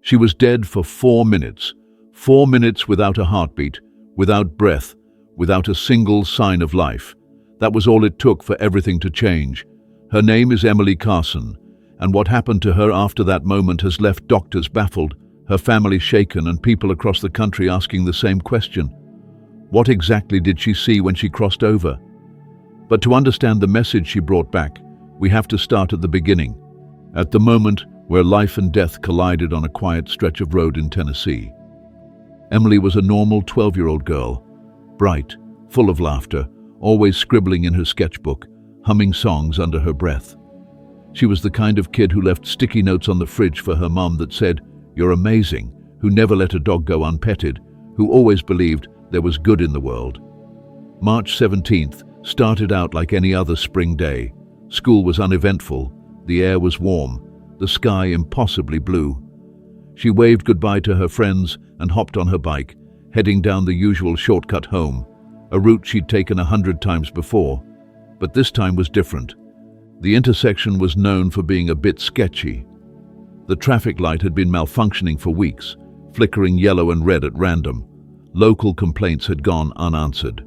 She was dead for 4 minutes. 4 minutes without a heartbeat, without breath, without a single sign of life. That was all it took for everything to change. Her name is Emily Carson, and what happened to her after that moment has left doctors baffled, her family shaken, and people across the country asking the same question. What exactly did she see when she crossed over? But to understand the message she brought back, we have to start at the beginning, at the moment where life and death collided on a quiet stretch of road in Tennessee. Emily was a normal 12-year-old girl, bright, full of laughter, always scribbling in her sketchbook, humming songs under her breath. She was the kind of kid who left sticky notes on the fridge for her mom that said, "You're amazing," who never let a dog go unpetted, who always believed there was good in the world. March 17th started out like any other spring day. School was uneventful, the air was warm, the sky impossibly blue. She waved goodbye to her friends and hopped on her bike, heading down the usual shortcut home, a route she'd taken 100 times before. But this time was different. The intersection was known for being a bit sketchy. The traffic light had been malfunctioning for weeks, flickering yellow and red at random. Local complaints had gone unanswered.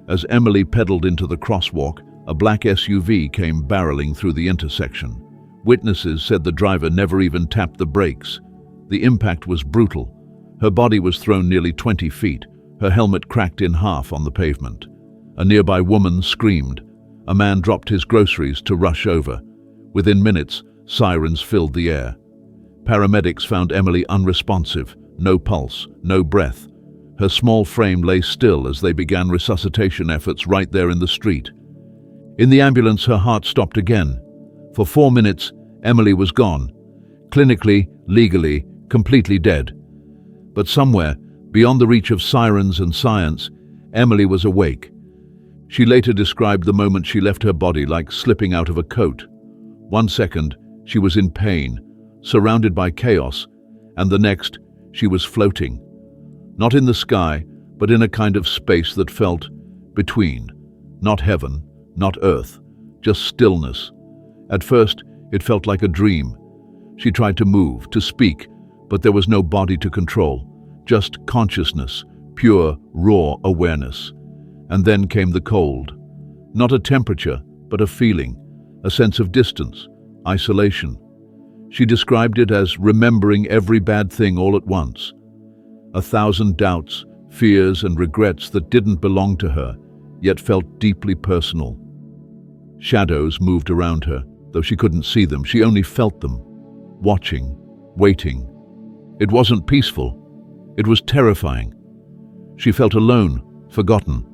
As Emily pedaled into the crosswalk, a black SUV came barreling through the intersection. Witnesses said the driver never even tapped the brakes. The impact was brutal. Her body was thrown nearly 20 feet, her helmet cracked in half on the pavement. A nearby woman screamed. A man dropped his groceries to rush over. Within minutes, sirens filled the air. Paramedics found Emily unresponsive, no pulse, no breath. Her small frame lay still as they began resuscitation efforts right there in the street. In the ambulance, her heart stopped again. For 4 minutes, Emily was gone. Clinically, legally, completely dead. But somewhere, beyond the reach of sirens and science, Emily was awake. She later described the moment she left her body like slipping out of a coat. 1 second, she was in pain, surrounded by chaos, and the next, she was floating. Not in the sky, but in a kind of space that felt between. Not heaven, not earth, just stillness. At first, it felt like a dream. She tried to move, to speak, but there was no body to control, just consciousness, pure, raw awareness. And then came the cold. Not a temperature, but a feeling, a sense of distance, isolation. She described it as remembering every bad thing all at once. 1,000 doubts, fears, and regrets that didn't belong to her, yet felt deeply personal. Shadows moved around her, though she couldn't see them, she only felt them, watching, waiting. It wasn't peaceful. It was terrifying. She felt alone, forgotten.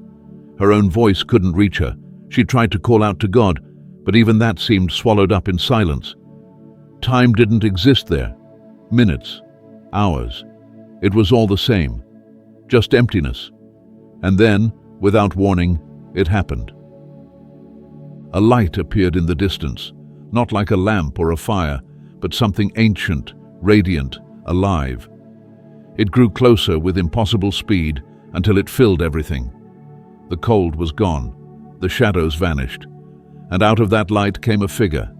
Her own voice couldn't reach her. She tried to call out to God, but even that seemed swallowed up in silence. Time didn't exist there. Minutes, hours. It was all the same. Just emptiness. And then, without warning, it happened. A light appeared in the distance, not like a lamp or a fire, but something ancient, radiant, alive. It grew closer with impossible speed until it filled everything. The cold was gone, the shadows vanished, and out of that light came a figure.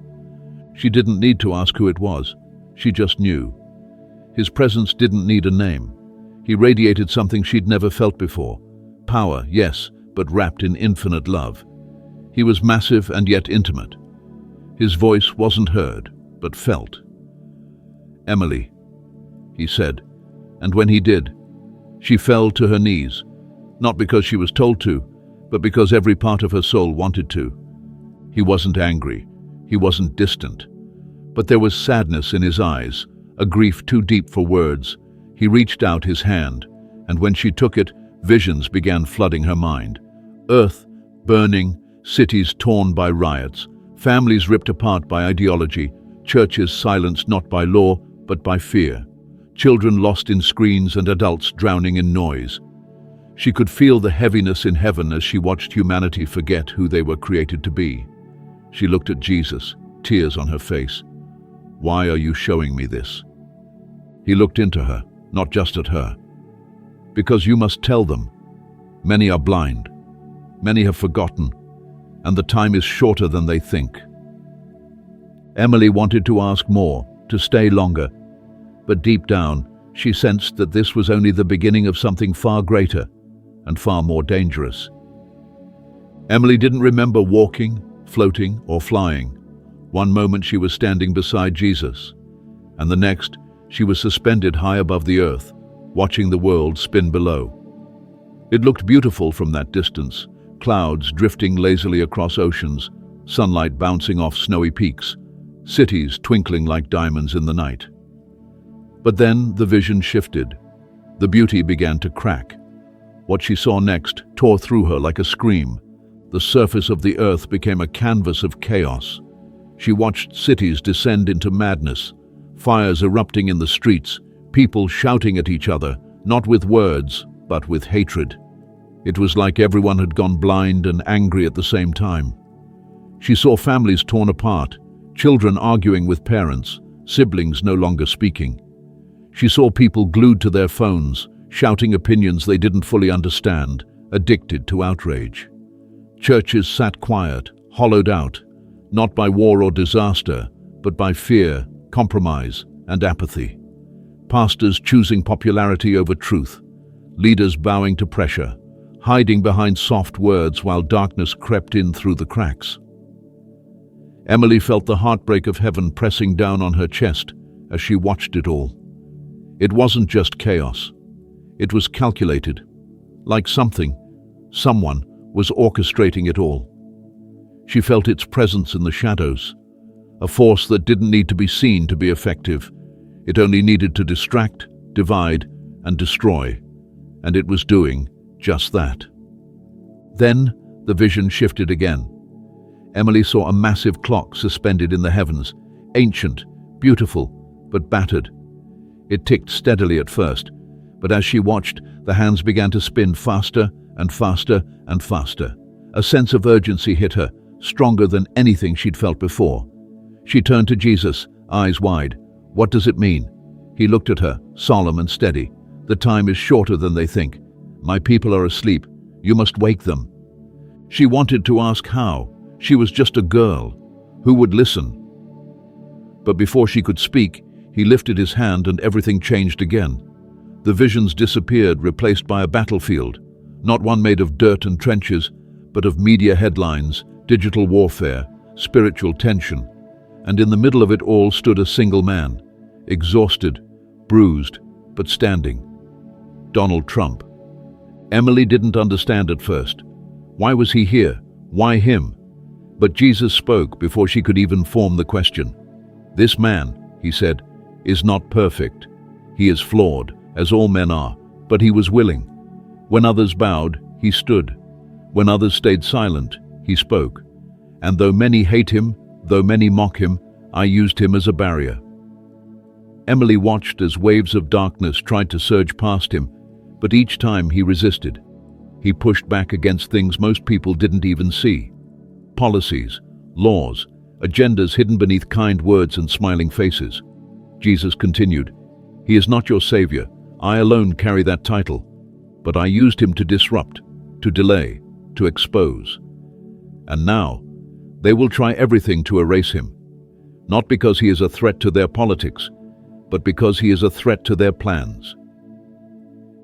She didn't need to ask who it was, she just knew. His presence didn't need a name. He radiated something she'd never felt before. Power, yes, but wrapped in infinite love. He was massive and yet intimate. His voice wasn't heard, but felt. "Emily," he said, and when he did, she fell to her knees, not because she was told to, but because every part of her soul wanted to. He wasn't angry, he wasn't distant, but there was sadness in his eyes, a grief too deep for words. He reached out his hand, and when she took it, visions began flooding her mind. Earth burning, cities torn by riots, families ripped apart by ideology, churches silenced not by law, but by fear, children lost in screens and adults drowning in noise. She could feel the heaviness in heaven as she watched humanity forget who they were created to be. She looked at Jesus, tears on her face. "Why are you showing me this?" He looked into her, not just at her. "Because you must tell them. Many are blind. Many have forgotten, and the time is shorter than they think." Emily wanted to ask more, to stay longer, But deep down, she sensed that this was only the beginning of something far greater and far more dangerous. Emily didn't remember walking, floating, or flying. One moment she was standing beside Jesus, and the next she was suspended high above the earth, watching the world spin below. It looked beautiful from that distance, clouds drifting lazily across oceans, sunlight bouncing off snowy peaks, cities twinkling like diamonds in the night. But then the vision shifted. The beauty began to crack. What she saw next tore through her like a scream. The surface of the earth became a canvas of chaos. She watched cities descend into madness, fires erupting in the streets, people shouting at each other, not with words, but with hatred. It was like everyone had gone blind and angry at the same time. She saw families torn apart, children arguing with parents, siblings no longer speaking. She saw people glued to their phones, shouting opinions they didn't fully understand, addicted to outrage. Churches sat quiet, hollowed out, not by war or disaster, but by fear, compromise, and apathy. Pastors choosing popularity over truth, leaders bowing to pressure, hiding behind soft words while darkness crept in through the cracks. Emily felt the heartbreak of heaven pressing down on her chest as she watched it all. It wasn't just chaos. It was calculated, like someone was orchestrating it all. She felt its presence in the shadows, a force that didn't need to be seen to be effective. It only needed to distract, divide, and destroy, and it was doing just that. Then the vision shifted again. Emily saw a massive clock suspended in the heavens, ancient, beautiful, but battered. It ticked steadily at first, but as she watched, the hands began to spin faster and faster and faster. A sense of urgency hit her, stronger than anything she'd felt before. She turned to Jesus, eyes wide. "What does it mean?" He looked at her, solemn and steady. "The time is shorter than they think. My people are asleep. You must wake them." She wanted to ask how. She was just a girl. Who would listen? But before she could speak, he lifted his hand and everything changed again. The visions disappeared, replaced by a battlefield, not one made of dirt and trenches, but of media headlines, digital warfare, spiritual tension. And in the middle of it all stood a single man, exhausted, bruised, but standing. Donald Trump. Emily didn't understand at first. Why was he here? Why him? But Jesus spoke before she could even form the question. "This man," he said, "is not perfect. He is flawed, as all men are, but he was willing. When others bowed, he stood. When others stayed silent, he spoke. And though many hate him, though many mock him, I used him as a barrier." Emily watched as waves of darkness tried to surge past him, but each time he resisted. He pushed back against things most people didn't even see. Policies, laws, agendas hidden beneath kind words and smiling faces. Jesus continued, "He is not your savior. I alone carry that title. But I used him to disrupt, to delay, to expose. And now, they will try everything to erase him. Not because he is a threat to their politics, but because he is a threat to their plans."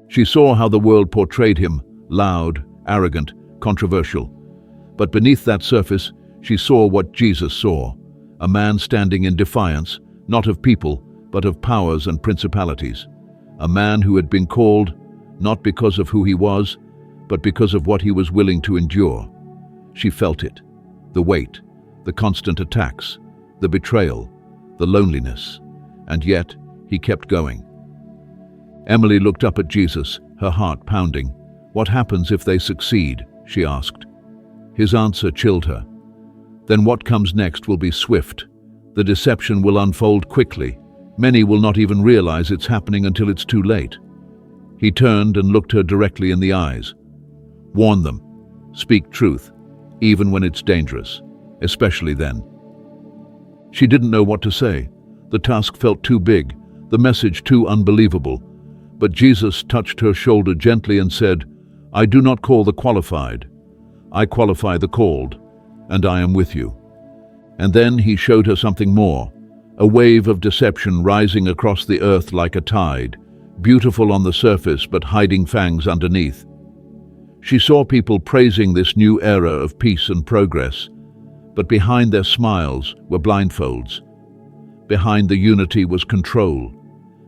She saw how the world portrayed him, loud, arrogant, controversial. But beneath that surface, she saw what Jesus saw, a man standing in defiance, not of people, but of powers and principalities. A man who had been called, not because of who he was, but because of what he was willing to endure. She felt it, the weight, the constant attacks, the betrayal, the loneliness, and yet he kept going. Emily looked up at Jesus, her heart pounding. "What happens if they succeed?" she asked. His answer chilled her. "Then what comes next will be swift. The deception will unfold quickly. Many will not even realize it's happening until it's too late." He turned and looked her directly in the eyes. "Warn them. Speak truth, even when it's dangerous, especially then." She didn't know what to say. The task felt too big, the message too unbelievable. But Jesus touched her shoulder gently and said, "I do not call the qualified. I qualify the called, and I am with you." And then he showed her something more, a wave of deception rising across the earth like a tide, beautiful on the surface but hiding fangs underneath. She saw people praising this new era of peace and progress, but behind their smiles were blindfolds. Behind the unity was control.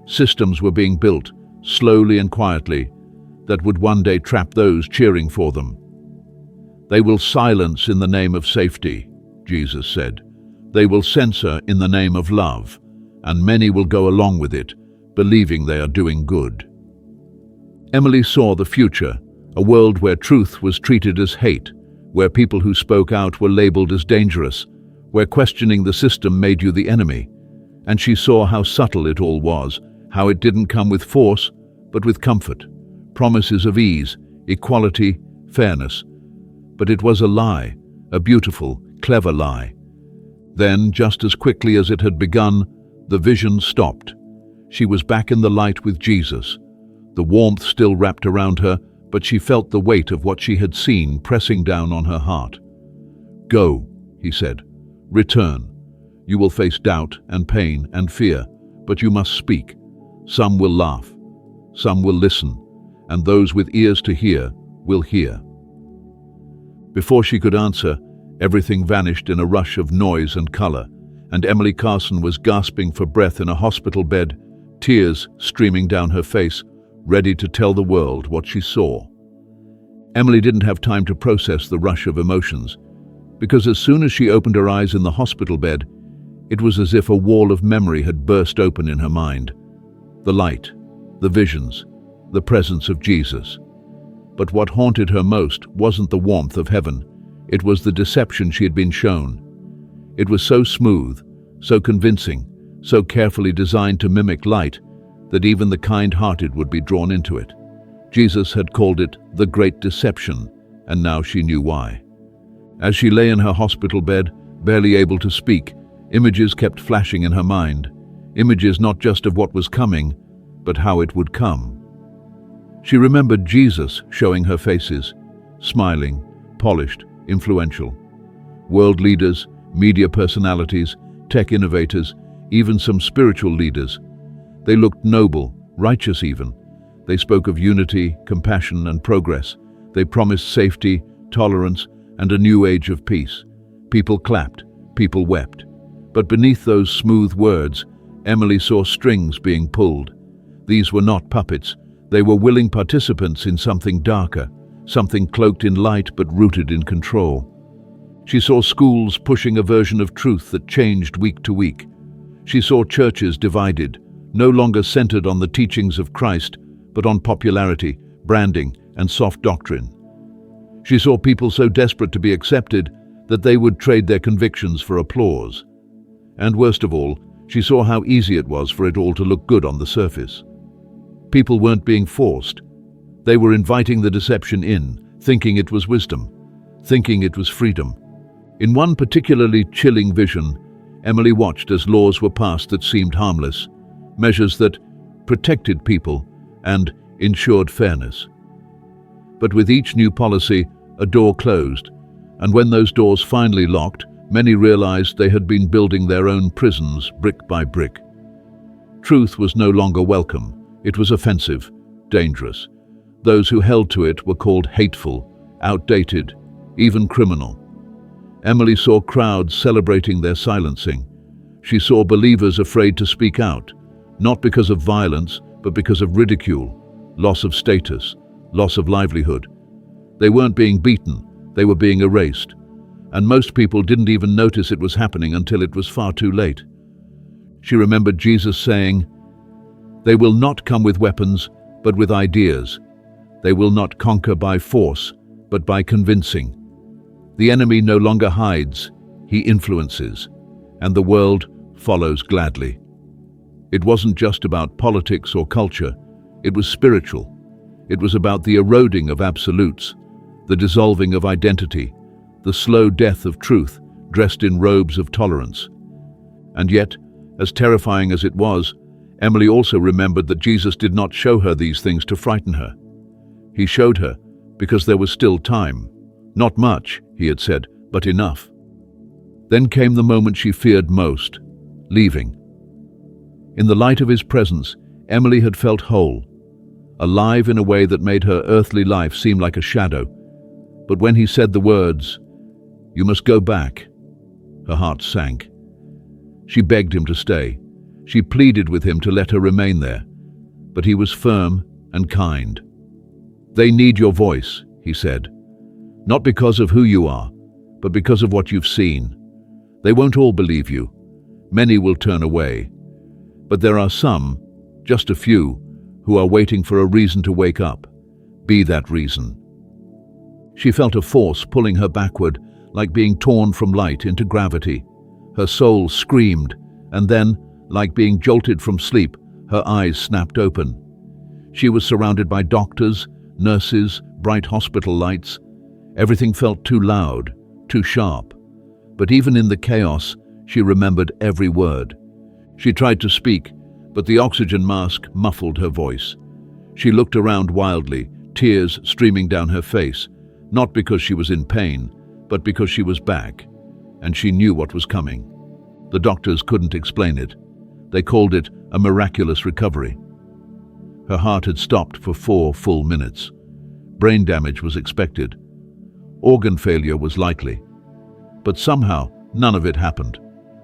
Systems were being built, slowly and quietly, that would one day trap those cheering for them. They will silence in the name of safety, Jesus said. They will censor in the name of love, and many will go along with it, believing they are doing good. Emily saw the future, a world where truth was treated as hate, where people who spoke out were labeled as dangerous, where questioning the system made you the enemy. And she saw how subtle it all was, how it didn't come with force, but with comfort, promises of ease, equality, fairness. But it was a lie, a beautiful, clever lie. Then, just as quickly as it had begun, the vision stopped. She was back in the light with Jesus. The warmth still wrapped around her, but she felt the weight of what she had seen pressing down on her heart. "Go," he said. "Return. You will face doubt and pain and fear, but you must speak. Some will laugh, some will listen, and those with ears to hear will hear." Before she could answer, everything vanished in a rush of noise and color, and Emily Carson was gasping for breath in a hospital bed, tears streaming down her face, ready to tell the world what she saw. Emily didn't have time to process the rush of emotions, because as soon as she opened her eyes in the hospital bed, it was as if a wall of memory had burst open in her mind. The light, the visions, the presence of Jesus. But what haunted her most wasn't the warmth of heaven, it was the deception she had been shown. It was so smooth, so convincing, so carefully designed to mimic light, that even the kind-hearted would be drawn into it. Jesus had called it the Great Deception, and now she knew why. As she lay in her hospital bed, barely able to speak, images kept flashing in her mind. Images not just of what was coming, but how it would come. She remembered Jesus showing her faces, smiling, polished, influential. World leaders, media personalities, tech innovators, even some spiritual leaders. They looked noble, righteous even. They spoke of unity, compassion, and progress. They promised safety, tolerance, and a new age of peace. People clapped, people wept. But beneath those smooth words, Emily saw strings being pulled. These were not puppets. They were willing participants in something darker, something cloaked in light but rooted in control. She saw schools pushing a version of truth that changed week to week. She saw churches divided, no longer centered on the teachings of Christ, but on popularity, branding, and soft doctrine. She saw people so desperate to be accepted that they would trade their convictions for applause. And worst of all, she saw how easy it was for it all to look good on the surface. People weren't being forced. They were inviting the deception in, thinking it was wisdom, thinking it was freedom. In one particularly chilling vision, Emily watched as laws were passed that seemed harmless, measures that protected people and ensured fairness. But with each new policy, a door closed, and when those doors finally locked, many realized they had been building their own prisons brick by brick. Truth was no longer welcome. It was offensive, dangerous. Those who held to it were called hateful, outdated, even criminal. Emily saw crowds celebrating their silencing. She saw believers afraid to speak out, not because of violence, but because of ridicule, loss of status, loss of livelihood. They weren't being beaten, they were being erased. And most people didn't even notice it was happening until it was far too late. She remembered Jesus saying, "They will not come with weapons, but with ideas. They will not conquer by force, but by convincing." The enemy no longer hides, he influences, and the world follows gladly. It wasn't just about politics or culture, it was spiritual. It was about the eroding of absolutes, the dissolving of identity, the slow death of truth dressed in robes of tolerance. And yet, as terrifying as it was, Emily also remembered that Jesus did not show her these things to frighten her. He showed her because there was still time. Not much, he had said, but enough. Then came the moment she feared most, leaving. In the light of his presence, Emily had felt whole, alive in a way that made her earthly life seem like a shadow. But when he said the words, "You must go back," her heart sank. She begged him to stay. She pleaded with him to let her remain there. But he was firm and kind. "They need your voice," he said. "Not because of who you are, but because of what you've seen. They won't all believe you. Many will turn away. But there are some, just a few, who are waiting for a reason to wake up. Be that reason." She felt a force pulling her backward, like being torn from light into gravity. Her soul screamed, and then, like being jolted from sleep, her eyes snapped open. She was surrounded by doctors, nurses, bright hospital lights. Everything felt too loud, too sharp. But even in the chaos, she remembered every word. She tried to speak, but the oxygen mask muffled her voice. She looked around wildly, tears streaming down her face, not because she was in pain, but because she was back, and she knew what was coming. The doctors couldn't explain it. They called it a miraculous recovery. Her heart had stopped for 4 full minutes. Brain damage was expected. Organ failure was likely. But somehow, none of it happened.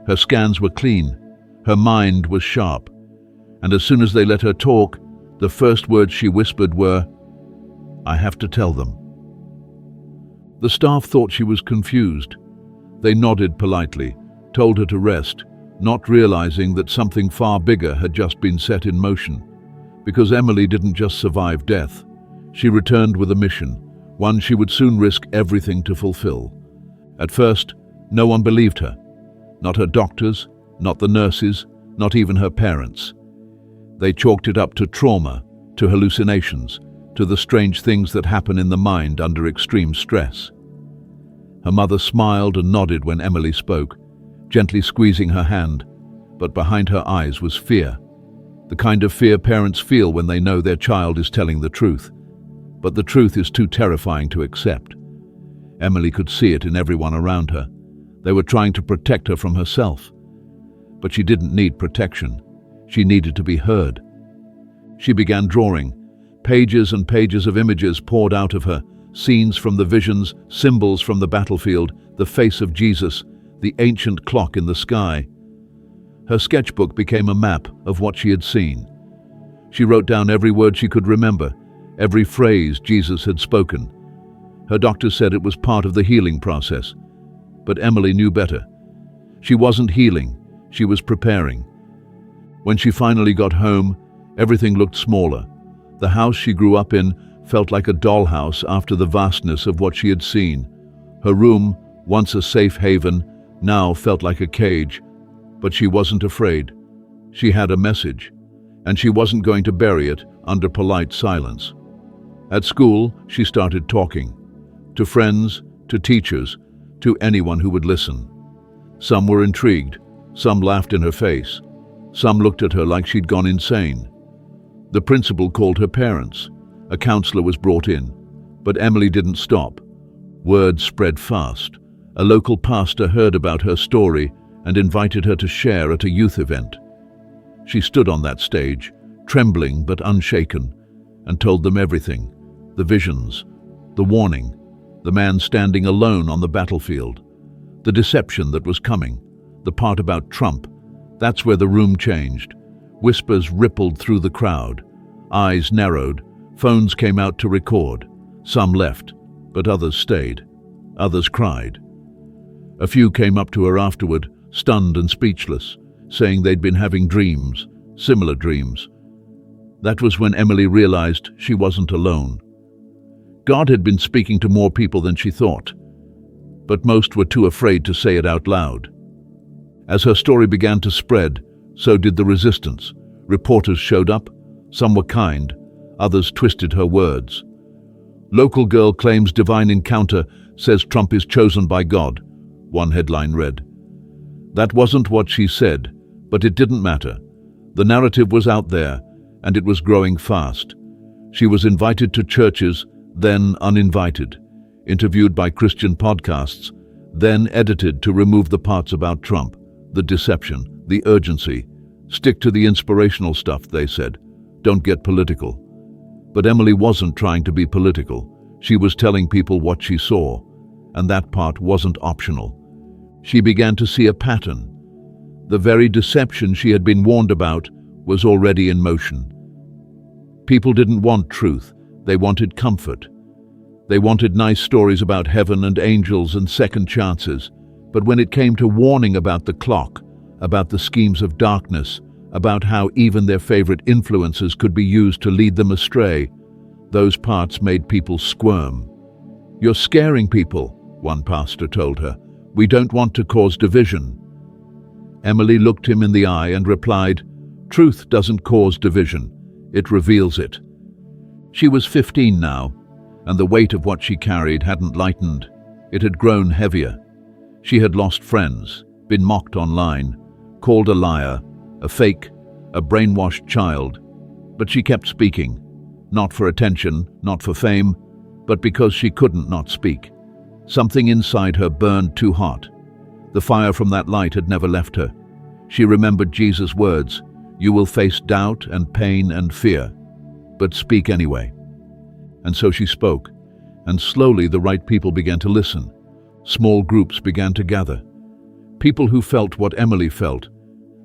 Her scans were clean. Her mind was sharp. And as soon as they let her talk, the first words she whispered were, "I have to tell them." The staff thought she was confused. They nodded politely, told her to rest, not realizing that something far bigger had just been set in motion. Because Emily didn't just survive death. She returned with a mission, one she would soon risk everything to fulfill. At first, no one believed her. Not her doctors, not the nurses, not even her parents. They chalked it up to trauma, to hallucinations, to the strange things that happen in the mind under extreme stress. Her mother smiled and nodded when Emily spoke, gently squeezing her hand, but behind her eyes was fear. The kind of fear parents feel when they know their child is telling the truth. But the truth is too terrifying to accept. Emily could see it in everyone around her. They were trying to protect her from herself. But she didn't need protection. She needed to be heard. She began drawing. Pages and pages of images poured out of her, scenes from the visions, symbols from the battlefield, the face of Jesus, the ancient clock in the sky. Her sketchbook became a map of what she had seen. She wrote down every word she could remember, every phrase Jesus had spoken. Her doctor said it was part of the healing process. But Emily knew better. She wasn't healing, she was preparing. When she finally got home, everything looked smaller. The house she grew up in felt like a dollhouse after the vastness of what she had seen. Her room, once a safe haven, now felt like a cage. But she wasn't afraid. She had a message, and she wasn't going to bury it under polite silence. At school, she started talking. To friends, to teachers, to anyone who would listen. Some were intrigued, some laughed in her face, some looked at her like she'd gone insane. The principal called her parents. A counselor was brought in. But Emily didn't stop. Word spread fast. A local pastor heard about her story and invited her to share at a youth event. She stood on that stage, trembling but unshaken, and told them everything. The visions, the warning, the man standing alone on the battlefield, the deception that was coming, the part about Trump. That's where the room changed. Whispers rippled through the crowd. Eyes narrowed. Phones came out to record. Some left, but others stayed. Others cried. A few came up to her afterward, stunned and speechless, saying they'd been having dreams, similar dreams. That was when Emily realized she wasn't alone. God had been speaking to more people than she thought, but most were too afraid to say it out loud. As her story began to spread, so did the resistance. Reporters showed up. Some were kind, others twisted her words. Local girl claims divine encounter, says Trump is chosen by God, one headline read. That wasn't what she said, but it didn't matter. The narrative was out there, and it was growing fast. She was invited to churches, then uninvited, interviewed by Christian podcasts, then edited to remove the parts about Trump, the deception, the urgency. Stick to the inspirational stuff, they said. Don't get political. But Emily wasn't trying to be political. She was telling people what she saw, and that part wasn't optional. She began to see a pattern. The very deception she had been warned about was already in motion. People didn't want truth. They wanted comfort. They wanted nice stories about heaven and angels and second chances. But when it came to warning about the clock, about the schemes of darkness, about how even their favorite influences could be used to lead them astray, those parts made people squirm. "You're scaring people," one pastor told her. "We don't want to cause division." Emily looked him in the eye and replied, "Truth doesn't cause division, it reveals it." She was 15 now, and the weight of what she carried hadn't lightened. It had grown heavier. She had lost friends, been mocked online, called a liar, a fake, a brainwashed child. But she kept speaking, not for attention, not for fame, but because she couldn't not speak. Something inside her burned too hot. The fire from that light had never left her. She remembered Jesus' words, "You will face doubt and pain and fear, but speak anyway." And so she spoke, and slowly the right people began to listen. Small groups began to gather. People who felt what Emily felt,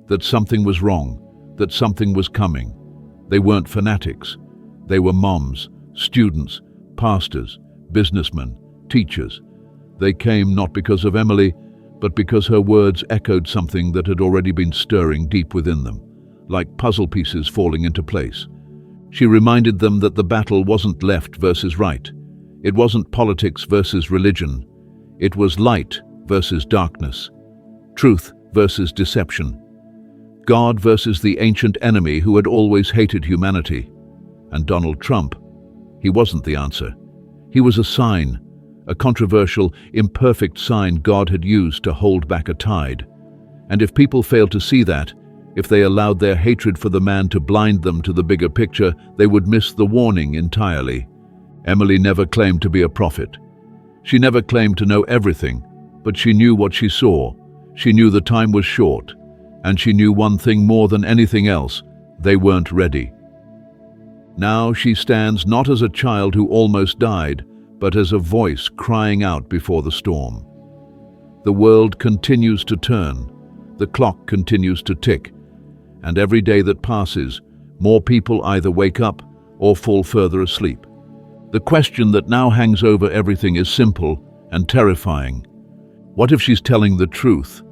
that something was wrong, that something was coming. They weren't fanatics. They were moms, students, pastors, businessmen, teachers. They came not because of Emily, but because her words echoed something that had already been stirring deep within them, like puzzle pieces falling into place. She reminded them that the battle wasn't left versus right. It wasn't politics versus religion. It was light versus darkness, truth versus deception, God versus the ancient enemy who had always hated humanity. And Donald Trump, he wasn't the answer. He was a sign, a controversial, imperfect sign God had used to hold back a tide. And if people failed to see that, if they allowed their hatred for the man to blind them to the bigger picture, they would miss the warning entirely. Emily never claimed to be a prophet. She never claimed to know everything, but she knew what she saw. She knew the time was short, and she knew one thing more than anything else: they weren't ready. Now she stands not as a child who almost died, but as a voice crying out before the storm. The world continues to turn, the clock continues to tick, and every day that passes, more people either wake up or fall further asleep. The question that now hangs over everything is simple and terrifying. What if she's telling the truth?